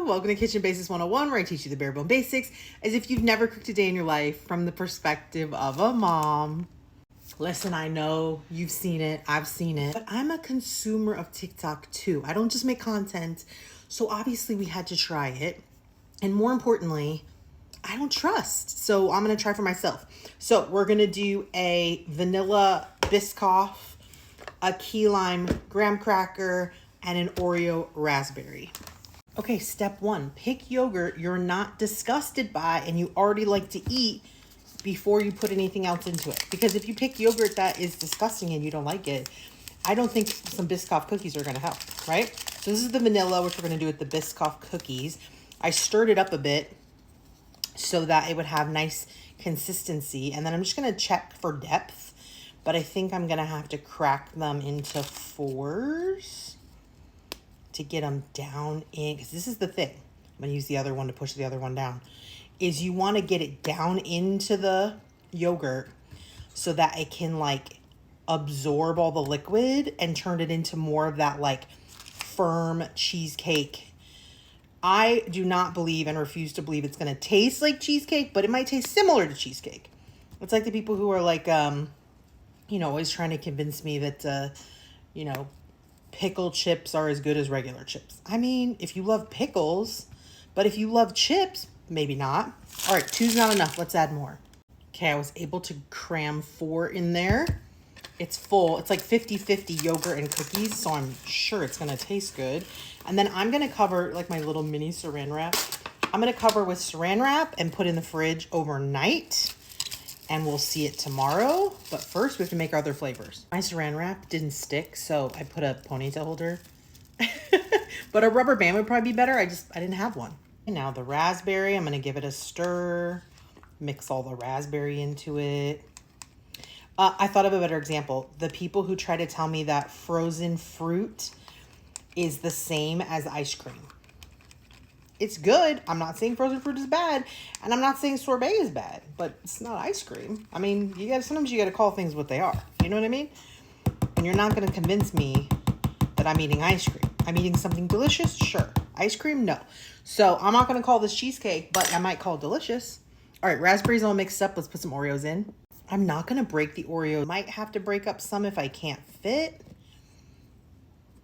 Welcome to Kitchen Basics 101, where I teach you the bare bone basics as if you've never cooked a day in your life from the perspective of a mom. Listen, I know you've seen it, I've seen it, but I'm a consumer of TikTok too. I don't just make content, so obviously we had to try it. And more importantly, I don't trust, so I'm gonna try for myself. So we're gonna do a vanilla Biscoff, a key lime graham cracker, and an Oreo raspberry. Okay, step one, pick yogurt you're not disgusted by and you already like to eat before you put anything else into it. Because if you pick yogurt that is disgusting and you don't like it, I don't think some Biscoff cookies are gonna help, right? So this is the vanilla, which we're gonna do with the Biscoff cookies. I stirred it up a bit so that it would have nice consistency. And then I'm just gonna check for depth, but I think I'm gonna have to crack them into 4s to get them down in, because this is the thing. I'm gonna use the other one to push the other one down, is you wanna get it down into the yogurt so that it can like absorb all the liquid and turn it into more of that like firm cheesecake. I do not believe and refuse to believe it's gonna taste like cheesecake, but it might taste similar to cheesecake. It's like the people who are like, always trying to convince me that, pickle chips are as good as regular chips. I mean, if you love pickles, but if you love chips, maybe not. All right, 2's not enough. Let's add more. Okay, I was able to cram 4 in there. It's full. It's like 50-50 yogurt and cookies, so I'm sure it's going to taste good. And then I'm going to cover like my little mini saran wrap. I'm going to cover with saran wrap and put in the fridge overnight. And we'll see it tomorrow. But first, we have to make our other flavors. My saran wrap didn't stick, so I put a ponytail holder. But a rubber band would probably be better. I didn't have one. And now the raspberry, I'm gonna give it a stir. Mix all the raspberry into it. I thought of a better example. The people who try to tell me that frozen fruit is the same as ice cream. It's good. I'm not saying frozen fruit is bad, and I'm not saying sorbet is bad, but it's not ice cream. I mean, sometimes you gotta call things what they are. You know what I mean? And you're not gonna convince me that I'm eating ice cream. I'm eating something delicious, sure. Ice cream, no. So I'm not gonna call this cheesecake, but I might call it delicious. All right, raspberries all mixed up. Let's put some Oreos in. I'm not gonna break the Oreo. Might have to break up some if I can't fit,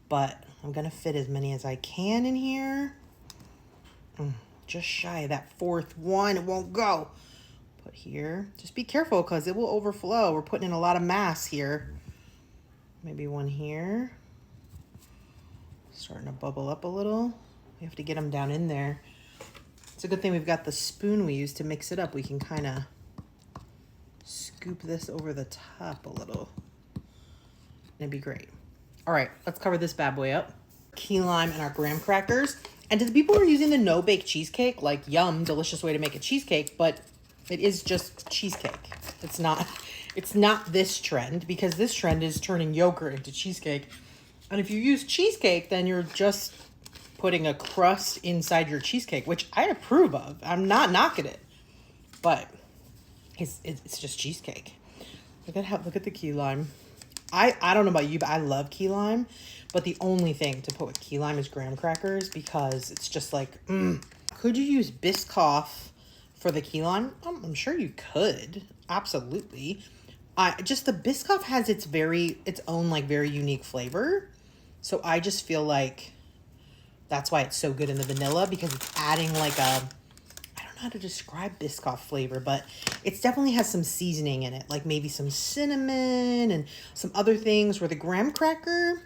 but I'm gonna fit as many as I can in here. Just shy of that 4th one. It won't go. Put here. Just be careful because it will overflow. We're putting in a lot of mass here. Maybe one here. Starting to bubble up a little. We have to get them down in there. It's a good thing we've got the spoon we use to mix it up. We can kind of scoop this over the top a little. It'd be great. All right, let's cover this bad boy up. Key lime and our graham crackers. And to the people who are using the no-bake cheesecake, like yum, delicious way to make a cheesecake, but it is just cheesecake. It's not this trend, because this trend is turning yogurt into cheesecake. And if you use cheesecake, then you're just putting a crust inside your cheesecake, which I approve of. I'm not knocking it, but it's just cheesecake. Look at the key lime. I don't know about you, but I love key lime. But the only thing to put with key lime is graham crackers, because it's just like, Could you use Biscoff for the key lime? I'm sure you could. Absolutely. Just the Biscoff has its own like very unique flavor. So I just feel like that's why it's so good in the vanilla, because it's adding like I don't know how to describe Biscoff flavor, but it definitely has some seasoning in it, like maybe some cinnamon and some other things, where the graham cracker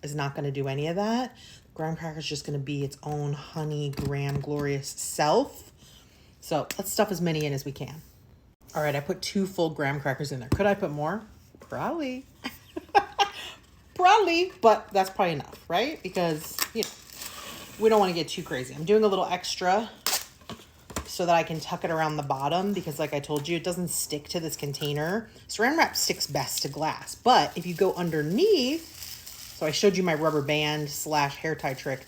is not going to do any of that. Graham cracker is just going to be its own honey graham glorious self. So let's stuff as many in as we can. All right, I put 2 full graham crackers in there. Could I put more? Probably. Probably, but that's probably enough, right? Because, we don't want to get too crazy. I'm doing a little extra so that I can tuck it around the bottom, because like I told you, it doesn't stick to this container. Saran wrap sticks best to glass, but if you go underneath, so I showed you my rubber band / hair tie trick,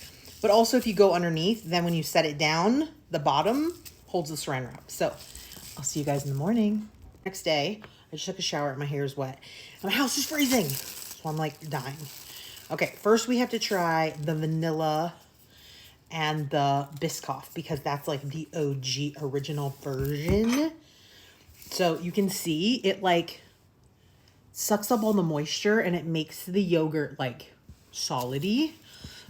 but also if you go underneath, then when you set it down, the bottom holds the saran wrap. So I'll see you guys in the morning. Next day, I just took a shower and my hair is wet. And my house is freezing, so I'm like dying. Okay, first we have to try the vanilla and the Biscoff, because that's like the OG original version. So you can see it like sucks up all the moisture and it makes the yogurt like solidy,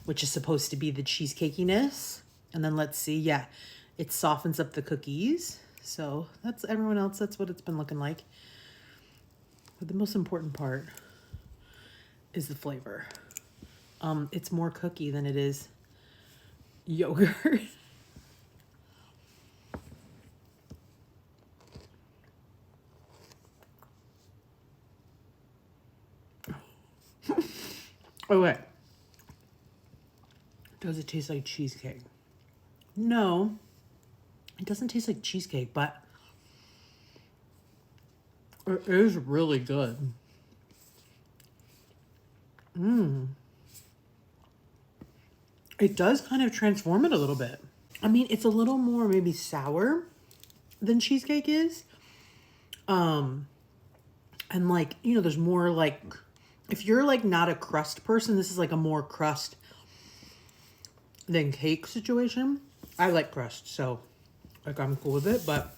which is supposed to be the cheesecakiness. And then let's see, yeah, it softens up the cookies. So that's everyone else. That's what it's been looking like. But the most important part is the flavor. It's more cookie than it is yogurt. Oh, wait. Does it taste like cheesecake? No, it doesn't taste like cheesecake, but it is really good. It does kind of transform it a little bit. I mean, it's a little more maybe sour than cheesecake is. And like, you know, there's more like, if you're like not a crust person, this is like a more crust than cake situation. I like crust, so like I'm cool with it, but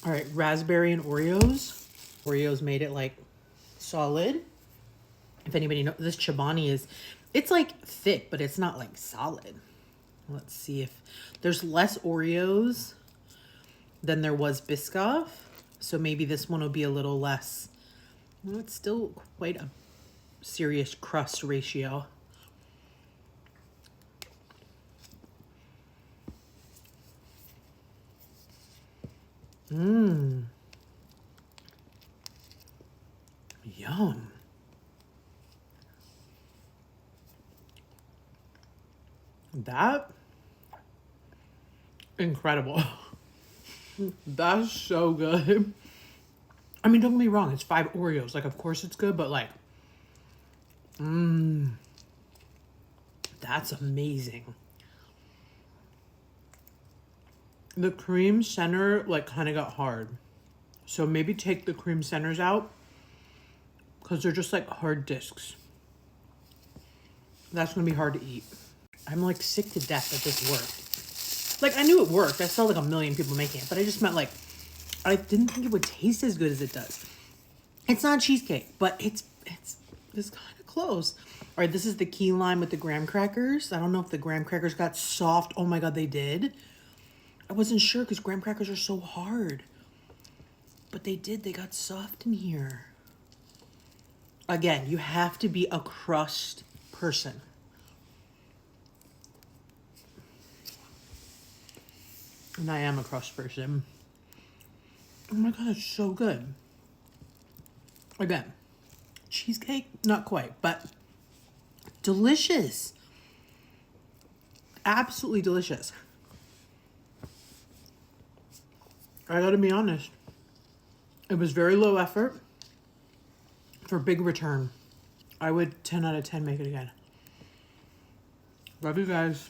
all right, raspberry and Oreos. Oreos made it like solid. If anybody knows, this Chobani is, it's like thick, but it's not like solid. Let's see if there's less Oreos than there was Biscoff. So maybe this one will be a little less. Well, it's still quite a serious crust ratio. Yum. That, incredible. That's so good. I mean, don't get me wrong, it's 5 Oreos. Like, of course it's good, but like, that's amazing. The cream center, like, kind of got hard. So maybe take the cream centers out, because they're just like hard discs. That's gonna be hard to eat. I'm like sick to death that this worked. Like, I knew it worked. I saw like a million people making it, but I just meant like, I didn't think it would taste as good as it does. It's not cheesecake, but it's kind of close. All right, this is the key lime with the graham crackers. I don't know if the graham crackers got soft. Oh my God, they did. I wasn't sure because graham crackers are so hard. But they did, they got soft in here. Again, you have to be a crust person. And I am a crust person. Oh my God, it's so good. Again, cheesecake, not quite, but delicious. Absolutely delicious. I gotta be honest. It was very low effort for big return. I would 10 out of 10 make it again. Love you guys.